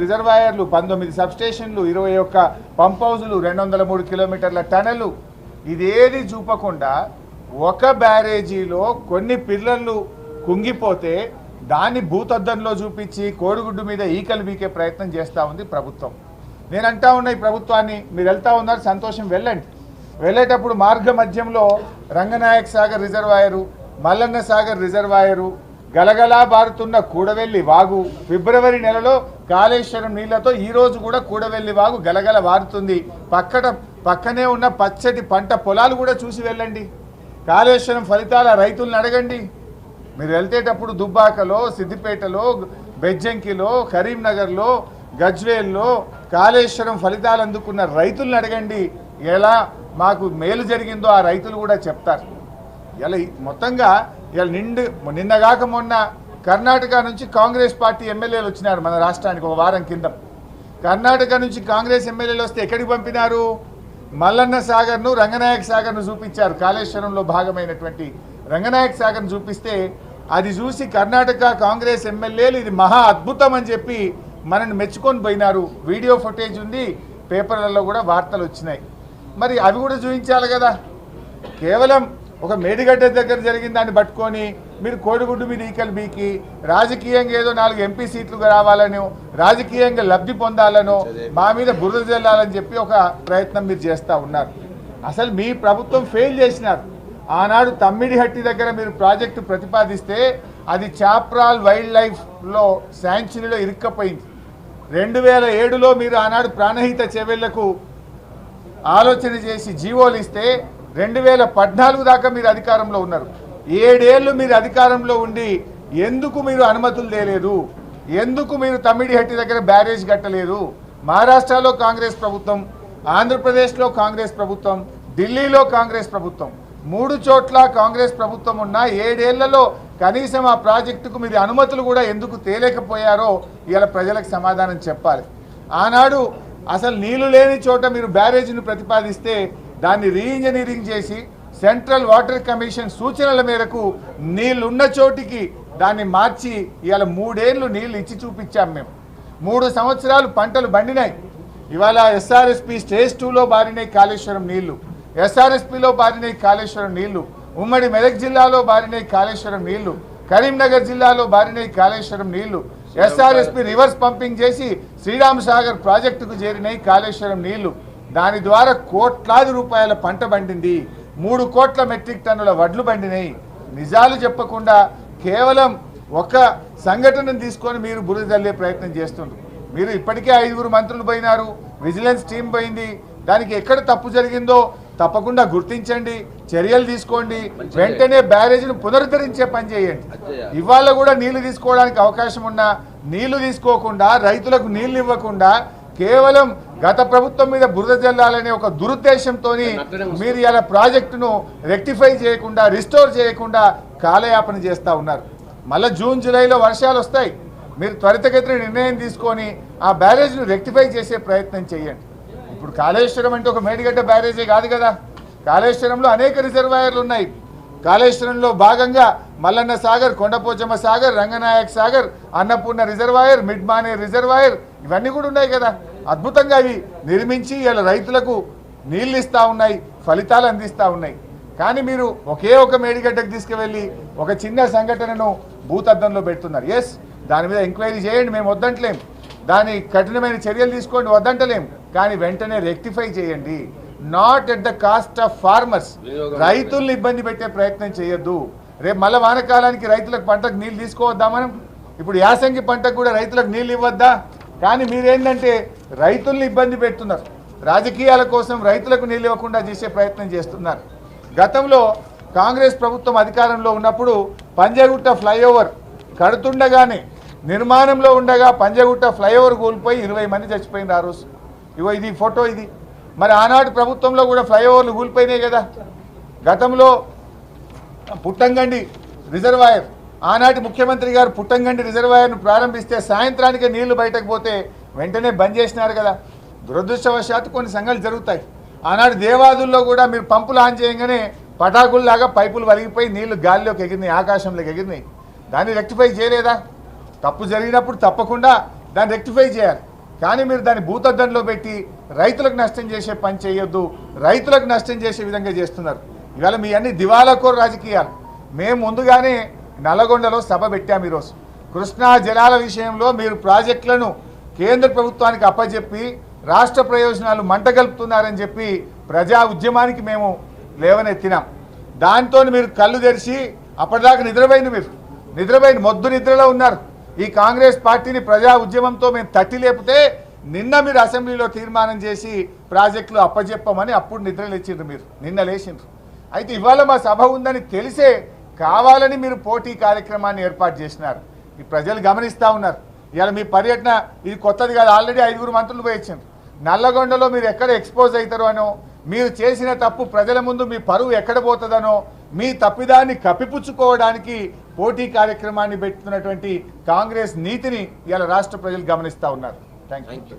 రిజర్వాయర్లు 19 సబ్స్టేషన్లు 21 పంప్ హౌజులు 203 కిలోమీటర్ల టనెలు ఇదేది చూపకుండా ఒక బ్యారేజీలో కొన్ని పిల్లర్లు కుంగిపోతే దాన్ని భూతద్దంలో చూపించి కోడిగుడ్డు మీద ఈకలు బీకే ప్రయత్నం చేస్తూ ఉంది ప్రభుత్వం. నేను అంటా ఉన్న ఈ ప్రభుత్వాన్ని మీరు వెళ్తా ఉన్నారు, సంతోషం, వెళ్ళండి. వెళ్ళేటప్పుడు మార్గ మధ్యంలో రంగనాయక్ సాగర్ రిజర్వాయరు, మల్లన్న సాగర్ రిజర్వాయరు, గలగలా బారుతున్న కూడవెల్లి వాగు, ఫిబ్రవరి నెలలో కాళేశ్వరం నీళ్లతో ఈరోజు కూడా కూడవెల్లి వాగు గలగల బారుతుంది. పక్కనే ఉన్న పచ్చటి పంట పొలాలు కూడా చూసి వెళ్ళండి. కాళేశ్వరం ఫలితాల రైతులను అడగండి. మీరు వెళ్తేటప్పుడు దుబ్బాకలో, సిద్దిపేటలో, బెజ్జంకిలో, కరీంనగర్లో, గజ్వేల్లో కాళేశ్వరం ఫలితాలు అందుకున్న రైతులను అడగండి. ఎలా మాకు మేలు జరిగిందో ఆ రైతులు కూడా చెప్తారు. ఇలా మొత్తంగా ఇలా నిన్నగాక మొన్న కర్ణాటక నుంచి కాంగ్రెస్ పార్టీ ఎమ్మెల్యేలు వచ్చినారు మన రాష్ట్రానికి ఒక వారం కింద. కర్ణాటక నుంచి కాంగ్రెస్ ఎమ్మెల్యేలు వస్తే ఎక్కడికి పంపినారు? మల్లన్న సాగర్ను, రంగనాయక సాగర్ను చూపించారు. కాళేశ్వరంలో భాగమైనటువంటి రంగనాయక సాగర్ను చూపిస్తే అది చూసి కర్ణాటక కాంగ్రెస్ ఎమ్మెల్యేలు ఇది మహా అద్భుతం అని చెప్పి మనల్ని మెచ్చుకొని పోయినారు. వీడియో ఫుటేజ్ ఉంది, పేపర్లలో కూడా వార్తలు వచ్చినాయి. మరి అవి కూడా చూపించాలి కదా. కేవలం ఒక మేడిగడ్డ దగ్గర జరిగిన దాన్ని పట్టుకొని మీరు కోడిగుడ్డు మీద ఈకలు బీకి రాజకీయంగా ఏదో 4 ఎంపీ సీట్లు రావాలనో, రాజకీయంగా లబ్ధి పొందాలనో, మా మీద బురద జల్లాలని చెప్పి ఒక ప్రయత్నం మీరు చేస్తూ ఉన్నారు. అసలు మీ ప్రభుత్వం ఫెయిల్ చేసినారు. ఆనాడు తమ్మిడిహట్టి దగ్గర మీరు ప్రాజెక్టు ప్రతిపాదిస్తే అది చాప్రాల్ వైల్డ్ లైఫ్లో శాంక్చురీలో ఇరుక్కపోయింది. 2007లో మీరు ఆనాడు ప్రాణహిత చెవెళ్లకు ఆలోచన చేసి జీవోలు ఇస్తే 2014 దాకా మీరు అధికారంలో ఉన్నారు. 7 ఏళ్ళు మీరు అధికారంలో ఉండి ఎందుకు మీరు అనుమతులు తేలేదు? ఎందుకు మీరు తమ్మిడిహట్టి దగ్గర బ్యారేజ్ కట్టలేదు? మహారాష్ట్రలో కాంగ్రెస్ ప్రభుత్వం, ఆంధ్రప్రదేశ్లో కాంగ్రెస్ ప్రభుత్వం, ఢిల్లీలో కాంగ్రెస్ ప్రభుత్వం, 3 చోట్ల కాంగ్రెస్ ప్రభుత్వం ఉన్న 7 ఏళ్లలో కనీసం ఆ ప్రాజెక్టుకు మీరు అనుమతులు కూడా ఎందుకు తేలేకపోయారో ఇవాళ ప్రజలకు సమాధానం చెప్పాలి. ఆనాడు అసలు నీళ్లు లేని చోట మీరు బ్యారేజ్ను ప్రతిపాదిస్తే దాన్ని రీఇంజనీరింగ్ చేసి సెంట్రల్ వాటర్ కమిషన్ సూచనల మేరకు నీళ్లున్న చోటికి దాన్ని మార్చి ఇవాళ 3 ఏళ్ళు నీళ్లు ఇచ్చి చూపించాం. మేము 3 సంవత్సరాలు పంటలు బండినాయి. ఇవాళ ఎస్ఆర్ఎస్పి స్టేజ్ 2లో బారినాయి కాళేశ్వరం నీళ్లు, ఎస్ఆర్ఎస్పిలో బారినాయి కాళేశ్వరం నీళ్లు, ఉమ్మడి మెదక్ జిల్లాలో బారినాయి కాళేశ్వరం నీళ్లు, కరీంనగర్ జిల్లాలో బారినాయి కాళేశ్వరం నీళ్లు, ఎస్ఆర్ఎస్పి రివర్స్ పంపింగ్ చేసి శ్రీరామ్ సాగర్ ప్రాజెక్టుకు చేరినాయి కాళేశ్వరం నీళ్లు. దాని ద్వారా కోట్లాది రూపాయల పంట పండింది, 3 కోట్ల మెట్రిక్ టన్నుల వడ్లు పండినాయి. నిజాలు చెప్పకుండా కేవలం ఒక సంఘటనను తీసుకొని మీరు బురద జల్లే ప్రయత్నం చేస్తుండ్రు. మీరు ఇప్పటికే 5 మంత్రులు పోయినారు, విజిలెన్స్ టీం పోయింది. దానికి ఎక్కడ తప్పు జరిగిందో తప్పకుండా గుర్తించండి, చర్యలు తీసుకోండి, వెంటనే బ్యారేజ్ను పునరుద్ధరించే పని చేయండి. ఇవాళ కూడా నీళ్లు తీసుకోవడానికి అవకాశం ఉన్నా నీళ్లు తీసుకోకుండా, రైతులకు నీళ్లు ఇవ్వకుండా కేవలం గత ప్రభుత్వం మీద బురద జల్లాలనే ఒక దురుద్దేశంతో మీరు ఇలా ప్రాజెక్టును రెక్టిఫై చేయకుండా, రిస్టోర్ చేయకుండా కాలయాపన చేస్తూ ఉన్నారు. మళ్ళీ జూన్ జూలైలో వర్షాలు వస్తాయి. మీరు త్వరితగతిన నిర్ణయం తీసుకొని ఆ బ్యారేజ్ను రెక్టిఫై చేసే ప్రయత్నం చేయండి. ఇప్పుడు కాళేశ్వరం అంటే ఒక మేడిగడ్డ బ్యారేజే కాదు కదా. కాళేశ్వరంలో అనేక రిజర్వాయర్లు ఉన్నాయి. కాళేశ్వరంలో భాగంగా మల్లన్న సాగర్, కొండపోచమ్మ సాగర్, రంగనాయక్ సాగర్, అన్నపూర్ణ రిజర్వాయర్, మిడ్మానేర్ రిజర్వాయర్ ఇవన్నీ కూడా ఉన్నాయి కదా. అద్భుతంగా అవి నిర్మించి ఇలా రైతులకు నీళ్ళు ఇస్తూ ఉన్నాయి, ఫలితాలు అందిస్తూ ఉన్నాయి. కానీ మీరు ఒకే ఒక మేడిగడ్డకు తీసుకువెళ్ళి ఒక చిన్న సంఘటనను భూతద్దంలో పెడుతున్నారు. ఎస్, దాని మీద ఎంక్వైరీ చేయండి, మేము వద్దంటలేం. దాని కఠినమైన చర్యలు తీసుకోండి, వద్దంటలేం. కానీ వెంటనే రెక్టిఫై చేయండి. Not at the cost of farmers. రైతుల్ని ఇబ్బంది పెట్టే ప్రయత్నం చేయొద్దు. రేపు మళ్ళీ వానకాలానికి రైతులకు పంటకు నీళ్ళు తీసుకోవద్దా మనం? ఇప్పుడు యాసంగి పంటకు కూడా రైతులకు నీళ్ళు ఇవ్వద్దా? కానీ మీరేంటంటే రైతుల్ని ఇబ్బంది పెడుతున్నారు. రాజకీయాల కోసం రైతులకు నీళ్ళు ఇవ్వకుండా చేసే ప్రయత్నం చేస్తున్నారు. గతంలో కాంగ్రెస్ ప్రభుత్వం అధికారంలో ఉన్నప్పుడు పంజగుట్ట ఫ్లైఓవర్ కడుతుండగానే, నిర్మాణంలో ఉండగా పంజగుట్ట ఫ్లైఓవర్ కూలిపోయి 20 మంది చచ్చిపోయింది ఆ రోజు. ఇగో ఇది ఫోటో. ఇది మరి ఆనాటి ప్రభుత్వంలో కూడా ఫ్లైఓవర్లు కూలిపోయినాయి కదా. గతంలో పుట్టంగండి రిజర్వాయర్, ఆనాటి ముఖ్యమంత్రి గారు పుట్టంగండి రిజర్వాయర్ను ప్రారంభిస్తే సాయంత్రానికే నీళ్లు బయటకు పోతే వెంటనే బంద్ చేసినారు కదా. దురదృష్టవశాత్తు కొన్ని సంఘటనలు జరుగుతాయి. ఆనాడు దేవాదుల్లో కూడా మీరు పంపులు ఆన్ చేయగానే పటాకుల్లాగా పైపులు వలిగిపోయి నీళ్లు గాలిలోకి ఎగిరినాయి, ఆకాశంలోకి ఎగిరినాయి. దాన్ని రెక్టిఫై చేయలేదా? తప్పు జరిగినప్పుడు తప్పకుండా దాన్ని రెక్టిఫై చేయాలి. కానీ మీరు దాన్ని భూతద్దంలో పెట్టి రైతులకు నష్టం చేసే పని చేయొద్దు, రైతులకు నష్టం చేసే విధంగా చేస్తున్నారు. ఇవాళ మీ అన్ని దివాలాకోరు రాజకీయాలు. మేము ముందుగానే నల్లగొండలో సభ పెట్టాము. ఈరోజు కృష్ణా జలాల విషయంలో మీరు ప్రాజెక్టులను కేంద్ర ప్రభుత్వానికి అప్పచెప్పి రాష్ట్ర ప్రయోజనాలు మంటగలుపుతున్నారని చెప్పి ప్రజా ఉద్యమానికి మేము లేవనెత్తినాం. దాంతో మీరు కళ్ళు తెరిచి అప్పటిదాకా నిద్రపోయింది మొద్దు నిద్రలో ఉన్నారు. ఈ కాంగ్రెస్ పార్టీని ప్రజా ఉద్యమంతో మేము తట్టి లేపితే నిన్న మీరు అసెంబ్లీలో తీర్మానం చేసి ప్రాజెక్టులు అప్పచెప్పమని అప్పుడు నిద్రలేచిండ్రు. మీరు నిన్న లేచిండ్రు. అయితే ఇవాళ మా సభ ఉందని తెలిసే కావాలని మీరు పోటీ కార్యక్రమాన్ని ఏర్పాటు చేసినారు. ఈ ప్రజలు గమనిస్తూ ఉన్నారు. ఇవాళ మీ పర్యటన ఇది కొత్తది కాదు. ఆల్రెడీ 5 మంత్రులు పోయి వచ్చిండ్రు. నల్లగొండలో మీరు ఎక్కడ ఎక్స్పోజ్ అవుతారో అనో, మీరు చేసిన తప్పు ప్రజల ముందు మీ పరువు ఎక్కడ పోతుందనో, మీ తప్పిదాన్ని కప్పిపుచ్చుకోవడానికి పోటీ కార్యక్రమాన్ని పెట్టుతున్నటువంటి కాంగ్రెస్ నీతిని ఇవాళ రాష్ట్ర ప్రజలు గమనిస్తూ ఉన్నారు. Thank you.